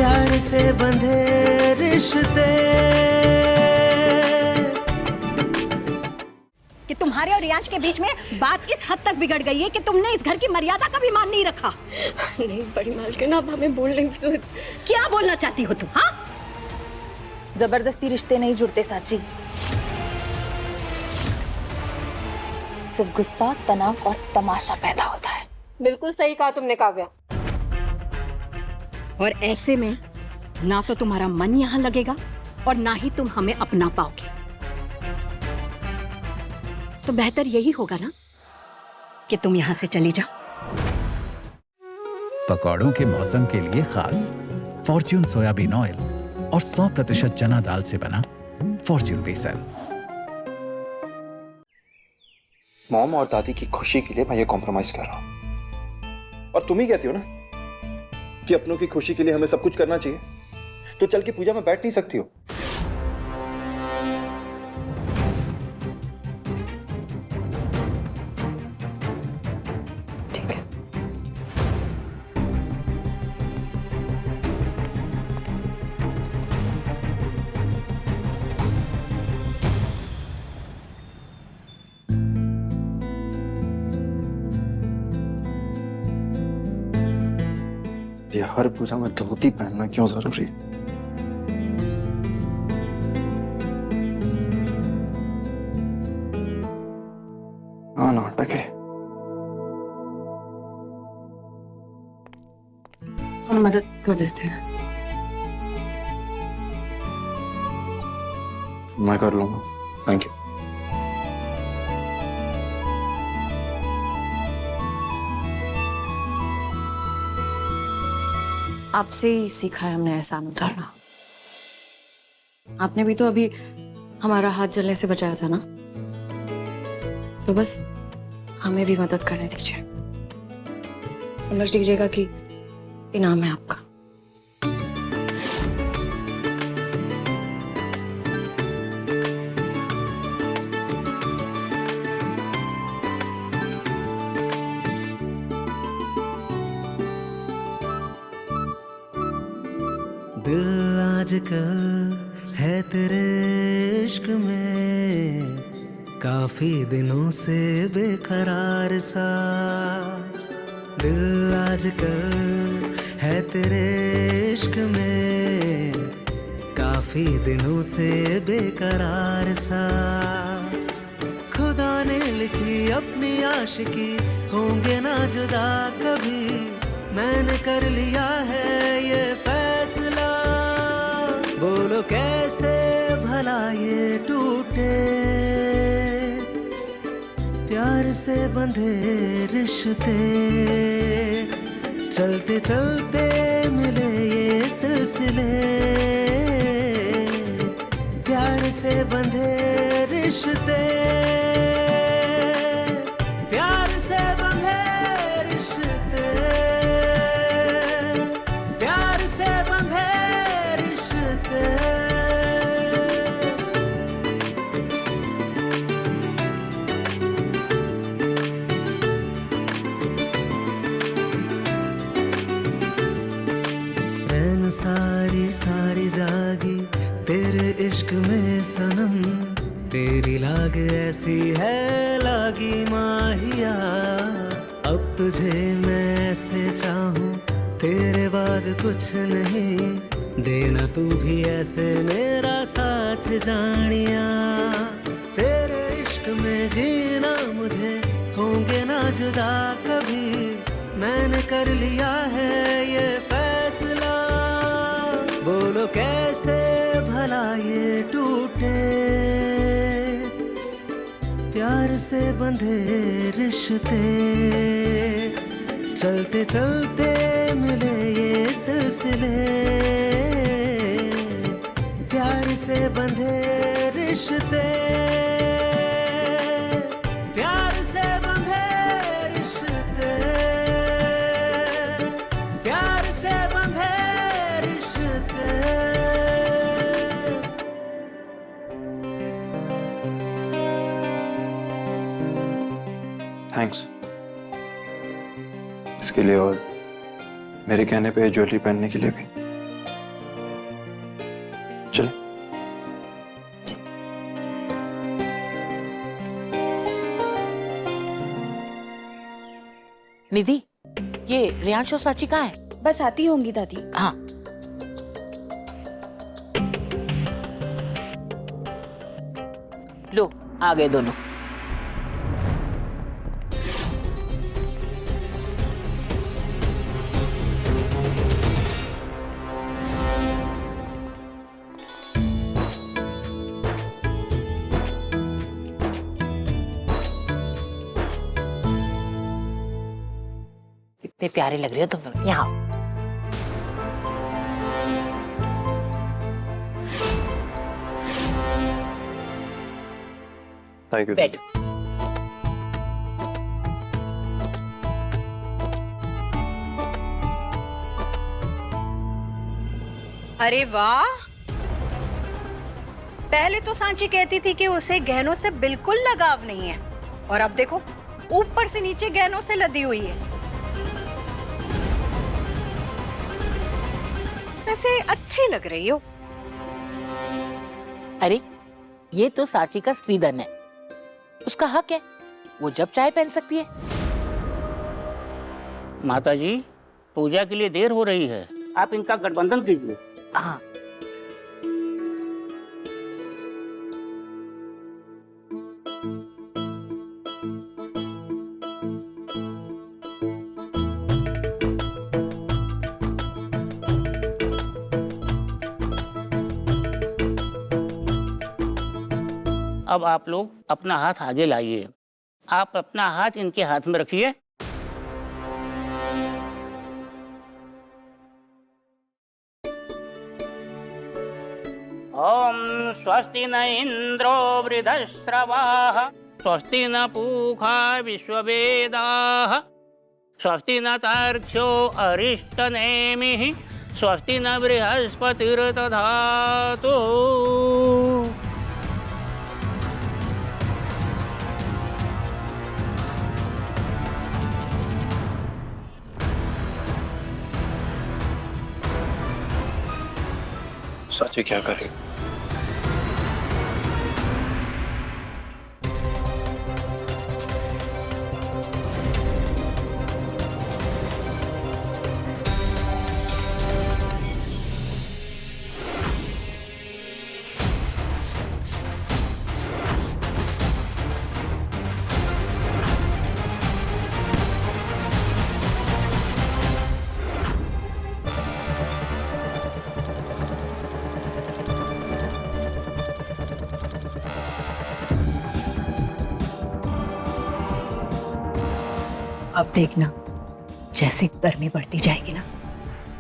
प्यार से बंधे रिश्ते। कि तुम्हारे और रियांश के बीच में बात इस हद तक बिगड़ गई है कि तुमने इस घर की मर्यादा का भी मान नहीं रखा। नहीं बड़ी मालकिन, आप हमें बोल रही तो क्या बोलना चाहती हो तुम? हाँ, जबरदस्ती रिश्ते नहीं जुड़ते साची, सिर्फ गुस्सा, तनाव और तमाशा पैदा होता है। बिल्कुल सही कहा तुमने काव्या। और ऐसे में ना तो तुम्हारा मन यहाँ लगेगा और ना ही तुम हमें अपना पाओगे। तो बेहतर यही होगा ना कि तुम यहाँ से चली जाओ। पकौड़ों के मौसम के लिए खास फॉर्च्यून सोयाबीन ऑयल और 100% चना दाल से बना फॉर्च्यून बेसन। मॉम और दादी की खुशी के लिए मैं ये कॉम्प्रोमाइज कर रहा हूं। और तुम ही कहती हो ना कि अपनों की खुशी के लिए हमें सब कुछ करना चाहिए, तो चल के पूजा में बैठ नहीं सकती हो? ठीक है। ये हर पूजा में धोती पहनना क्यों जरूरी है? हाँ, नाटक है। हम मदद कर देते हैं। मैं कर लूंगा, थैंक यू। आपसे ही सीखा है हमने एहसान उतारना। आपने भी तो अभी हमारा हाथ जलने से बचाया था ना, तो बस हमें भी मदद करने दीजिए। समझ लीजिएगा कि इनाम है आपका। दिल आजकल है तेरे इश्क में, काफी दिनों से बेकरार सा। दिल आजकल है तेरे इश्क में, काफी दिनों से बेकरार सा। खुदा ने लिखी अपनी आशिकी, होंगे ना जुदा कभी। मैंने कर लिया है ये फैसला, बोलो कैसे भला ये टूटे। प्यार से बंधे रिश्ते, चलते चलते मिले ये सिलसिले। प्यार से बंधे रिश्ते, प्यार से बंधे रिश्ते, प्यार से बंधे रिश्ते। रैन सारी सारी जागी तेरे इश्क में सनम, तेरी लाग ऐसी है लागी माहिया। अब तुझे मैं ऐसे चाहूं, तेरे बाद कुछ नहीं, देना तू भी ऐसे मेरा साथ जानिया। तेरे इश्क में जीना मुझे, होंगे ना जुदा कभी। मैंने कर लिया है ये फैसला, बोलो कैसे भला ये टूटे। प्यार से बंधे रिश्ते, चलते चलते मिले ये सिलसिले। प्यार से बंधे रिश्ते, प्यार से बंधे रिश्ते, प्यार से बंधे रिश्ते। थैंक्स इसके लिए, और मेरे कहने पे ज्वेलरी पहनने के लिए भी। निधि, ये रियांश और साची कहाँ है? बस आती होंगी दादी। हाँ। लो आ गए दोनों। कितने प्यारे लग रहे हो तुम दोनों। यहाँ थैंक यू। बैठ। अरे वाह, पहले तो सांची कहती थी कि उसे गहनों से बिल्कुल लगाव नहीं है, और अब देखो ऊपर से नीचे गहनों से लदी हुई है। वैसे अच्छी लग रही हो। अरे ये तो साची का स्त्रीधन है, उसका हक है, वो जब चाहे पहन सकती है। माताजी, पूजा के लिए देर हो रही है, आप इनका गठबंधन कीजिए। हाँ। अब आप लोग अपना हाथ आगे लाइए। आप अपना हाथ इनके हाथ में रखिए। ओम स्वस्ति न इंद्रो वृद्धश्रवाः स्वस्ति न पूषा विश्ववेदाः स्वस्ति न तार्क्ष्यो अरिष्टनेमिः स्वस्ति न बृहस्पतिर्दधातु। साची क्या करे? अब देखना, जैसे गर्मी बढ़ती जाएगी ना,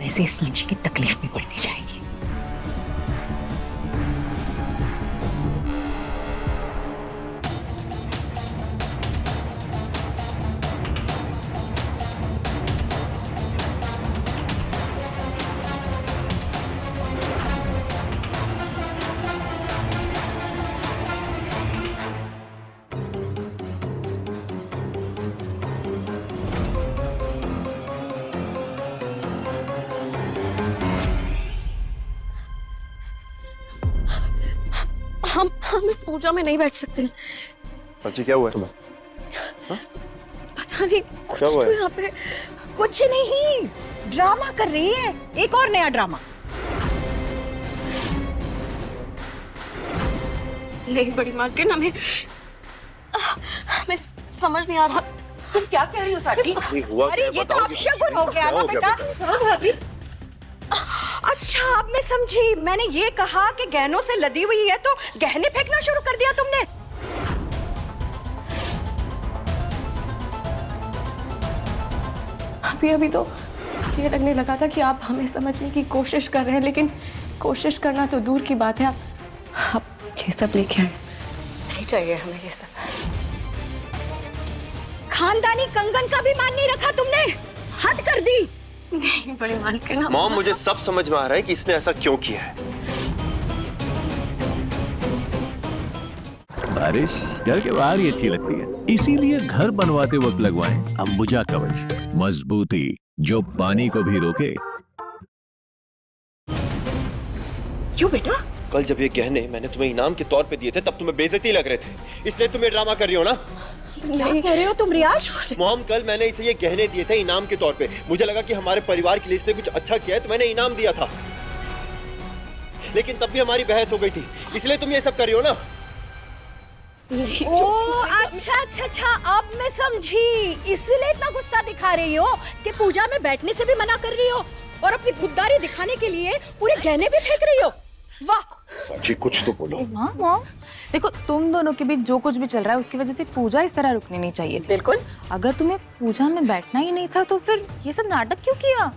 वैसे इस सांची की तकलीफ भी बढ़ती जाएगी। हम इस पूजा में नहीं बैठ सकते। साची क्या हुआ है तुम्हें? पता नहीं, कुछ हुआ तो है? यहाँ पे कुछ नहीं, ड्रामा कर रही है, एक और नया ड्रामा। नहीं बड़ी मालकिन, हमें समझ नहीं आ रहा। तुम क्या कह रही हो साची? अरे ये तो अपशगुन हो गया ना बेटा। हाँ भाभी, अच्छा अब मैं समझी, मैंने ये कहा कि गहनों से लदी हुई है तो गहने फेंकना शुरू कर दिया तुमने। अभी तो ये लगने लगा था कि आप हमें समझने की कोशिश कर रहे हैं, लेकिन कोशिश करना तो दूर की बात है। आप ये सब लेके आए, नहीं चाहिए हमें ये सब। खानदानी कंगन का भी मान नहीं रखा तुमने, हद कर दी। नहीं बड़ी मालकिन, मॉम, मुझे सब समझ में आ रहा है कि इसने ऐसा क्यों किया है। बारिश घर के बाहर ही अच्छी लगती है, इसीलिए घर बनवाते वक्त लगवाएं अंबुजा कवच, मजबूती जो पानी को भी रोके। क्यों बेटा? कल जब ये गहने मैंने तुम्हें इनाम के तौर पे दिए थे तब तुम्हें बेइज्जती लग रहे थे, इसलिए तुम ये ड्रामा कर रही हो ना। क्या कह रहे हो तुम रियाज? मॉम, कल मैंने इसे ये गहने दिए थे इनाम के तौर पे। मुझे लगा कि हमारे परिवार के लिए इसने कुछ अच्छा किया है तो मैंने इनाम दिया था, लेकिन तब भी हमारी बहस हो गई थी, इसलिए तुम ये सब कर रही हो ना। ओ अच्छा अच्छा अच्छा, अब मैं समझी। इसलिए इतना गुस्सा दिखा रही हो कि पूजा में बैठने से भी मना कर रही हो और अपनी खुददारी दिखाने के लिए पूरे गहने भी फेंक रही हो। वाह साक्षी, कुछ तो बोलो। माँ देखो, तुम दोनों के बीच जो कुछ भी चल रहा है उसकी वजह से पूजा इस तरह रुकनी नहीं चाहिए थी। बिल्कुल। अगर तुम्हें पूजा में बैठना ही नहीं था तो फिर ये सब नाटक क्यों किया?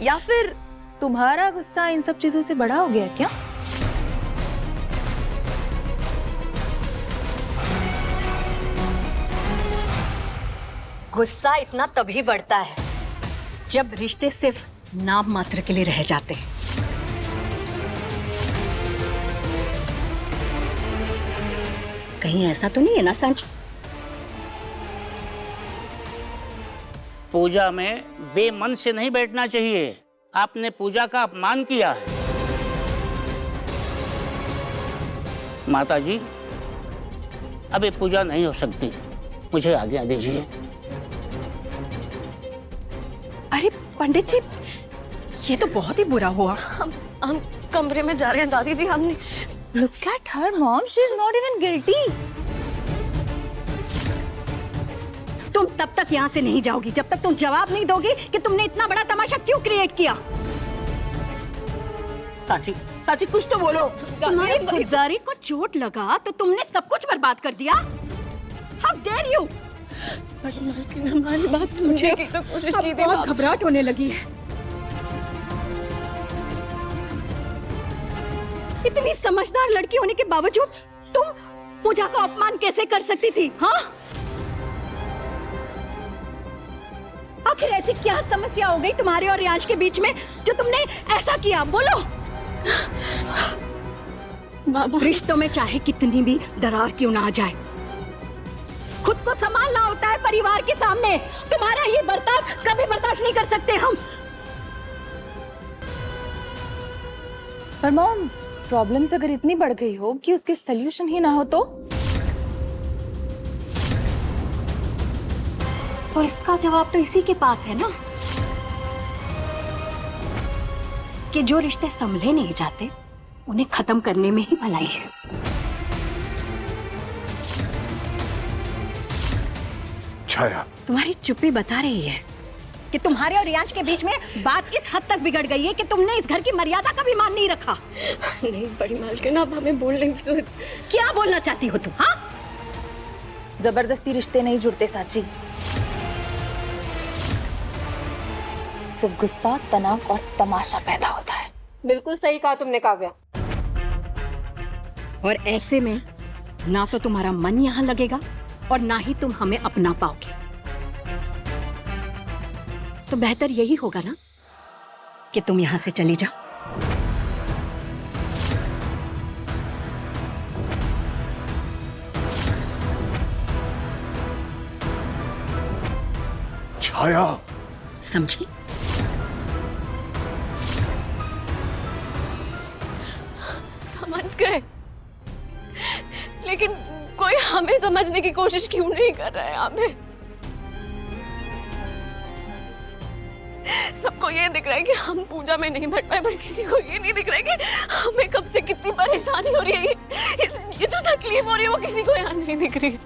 या फिर तुम्हारा गुस्सा इन सब चीजों से बड़ा हो गया क्या? गुस्सा इतना तभी बढ़ता है जब रिश्ते सिर्फ नाम मात्र के लिए रह जाते हैं। कहीं ऐसा तो नहीं है ना सांची? पूजा में बेमन से नहीं बैठना चाहिए। आपने पूजा का अपमान किया है। माता जी, अब ये पूजा नहीं हो सकती, मुझे आज्ञा दीजिए। अरे पंडित जी, ये तो बहुत ही बुरा हुआ। हम कमरे में जा रहे हैं दादी जी। हमने Look at her, mom. She's not even guilty. तुम तब तक यहाँ से नहीं जाओगी जब तक तुम जवाब नहीं दोगी कि तुमने इतना बड़ा तमाशा क्यों क्रिएट किया। साची, साची कुछ तो बोलो। तुम्हारी खुददारी को चोट लगा तो तुमने सब कुछ बर्बाद कर दिया। How dare you? हमारी बात सुनने की तो कोशिश की थी। बहुत घबराहट होने लगी है। इतनी समझदार लड़की होने के बावजूद तुम पूजा का अपमान कैसे कर सकती थी? हाँ, आखिर ऐसी क्या समस्या हो गई तुम्हारे और रियांश के बीच में जो तुमने ऐसा किया? बोलो। रिश्तों में चाहे कितनी भी दरार क्यों ना आ जाए, खुद को संभालना होता है परिवार के सामने। तुम्हारा ये बर्ताव कभी बर्दाश्त नहीं कर सकते हम। पर मॉम, प्रॉब्लम्स अगर इतनी बढ़ गई हो कि उसके सॉल्यूशन ही ना हो तो इसका जवाब तो इसी के पास है ना, कि जो रिश्ते संभले नहीं जाते उन्हें खत्म करने में ही भलाई है। छाया, तुम्हारी चुप्पी बता रही है कि तुम्हारे और रियांश के बीच में बात इस हद तक बिगड़ गई है कि तुमने इस घर की मर्यादा का भी मान नहीं रखा। नहीं बड़ी मालकिन, अब हमें बोल लेंगे तो क्या बोलना चाहती हो तुम? हाँ, जबरदस्ती रिश्ते नहीं जुड़ते साची। सिर्फ गुस्सा, तनाव और तमाशा पैदा होता है। बिल्कुल सही कहा तुमने काव्या। और ऐसे में ना तो तुम्हारा मन यहाँ लगेगा और ना ही तुम हमें अपना पाओगे। तो बेहतर यही होगा ना कि तुम यहां से चली जाओ। छाया, समझी? समझ गए, लेकिन कोई हमें समझने की कोशिश क्यों नहीं कर रहा है? हमें सबको ये दिख रहा है कि हम पूजा में नहीं बैठ पाए, पर किसी को ये नहीं दिख रहा है कि हमें कब से कितनी परेशानी हो रही है। ये जो तकलीफ हो रही है वो किसी को यहाँ नहीं दिख रही है।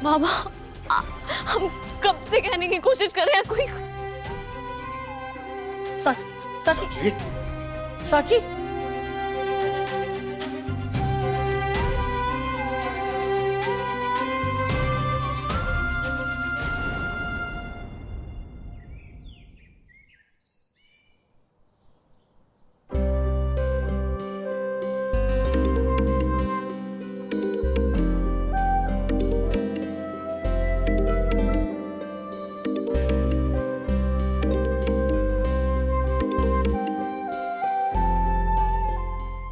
मामा, हम कब से कहने की कोशिश कर रहे हैं कोई। साची, साची,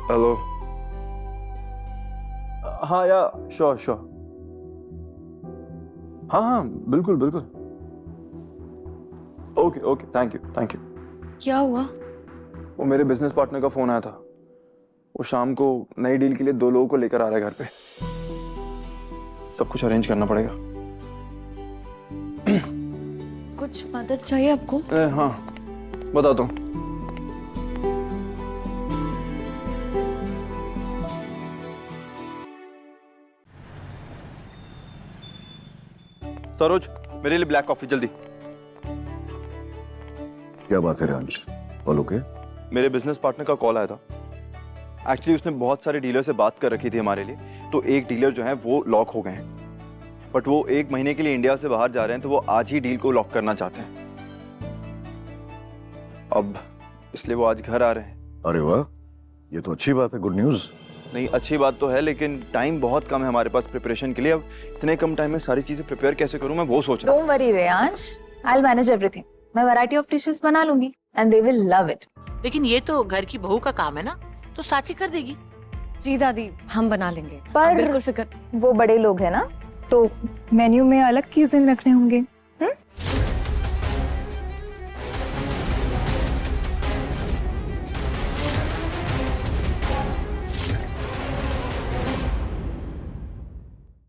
हेलो। हाँ या श्योर श्योर। हाँ हाँ बिल्कुल बिल्कुल। Okay okay, thank you thank you. क्या हुआ? वो मेरे बिजनेस पार्टनर का फोन आया था। वो शाम को नई डील के लिए 2 लोगों को लेकर आ रहा है घर पे। सब कुछ अरेंज करना पड़ेगा। कुछ मदद चाहिए आपको? हाँ बताता हूँ। सरोज, मेरे लिए ब्लैक कॉफी जल्दी। क्या बात है रांच? All okay? मेरे बिजनेस पार्टनर का कॉल आया था। एक्चुअली उसने बहुत सारे डीलर से बात कर रखी थी हमारे लिए, तो एक डीलर जो है वो लॉक हो गए हैं, बट वो 1 महीने के लिए इंडिया से बाहर जा रहे हैं, तो वो आज ही डील को लॉक करना चाहते हैं। अब इसलिए वो आज घर आ रहे हैं। अरे वाह, ये तो अच्छी बात है, गुड न्यूज। नहीं, अच्छी बात तो है, लेकिन टाइम बहुत कम है हमारे पास प्रिपरेशन के लिए। अब इतने कम टाइम में सारी चीजें प्रिपेयर कैसे करूं, मैं वो सोच रहा हूं। Don't worry Reyansh, I will manage everything. मैं वैरायटी ऑफ डिशेस बना लूंगी and they will love it. लेकिन ये तो घर की बहू का काम है ना, तो साची कर देगी। जी दादी, हम बना लेंगे, पर आप बिल्कुल फिक्र। वो बड़े लोग हैं ना, तो मेन्यू में अलग क्यूजिन रखने होंगे।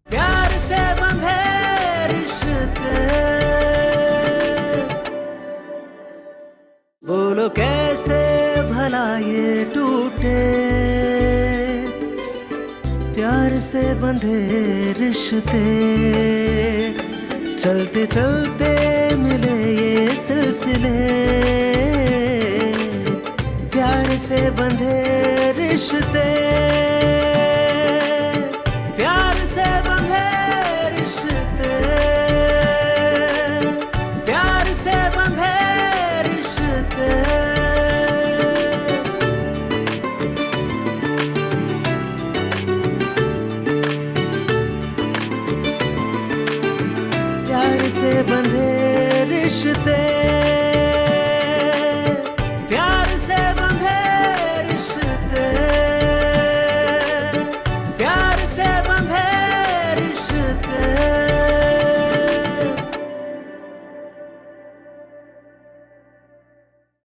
प्यार से बंधे रिश्ते, बोलो कैसे भला ये टूटे। प्यार से बंधे रिश्ते, चलते चलते मिले ये सिलसिले। प्यार से बंधे रिश्ते, प्यार से बंधे रिश्ते, प्यार से बंधे रिश्ते। प्यार से बंधे रिश्ते।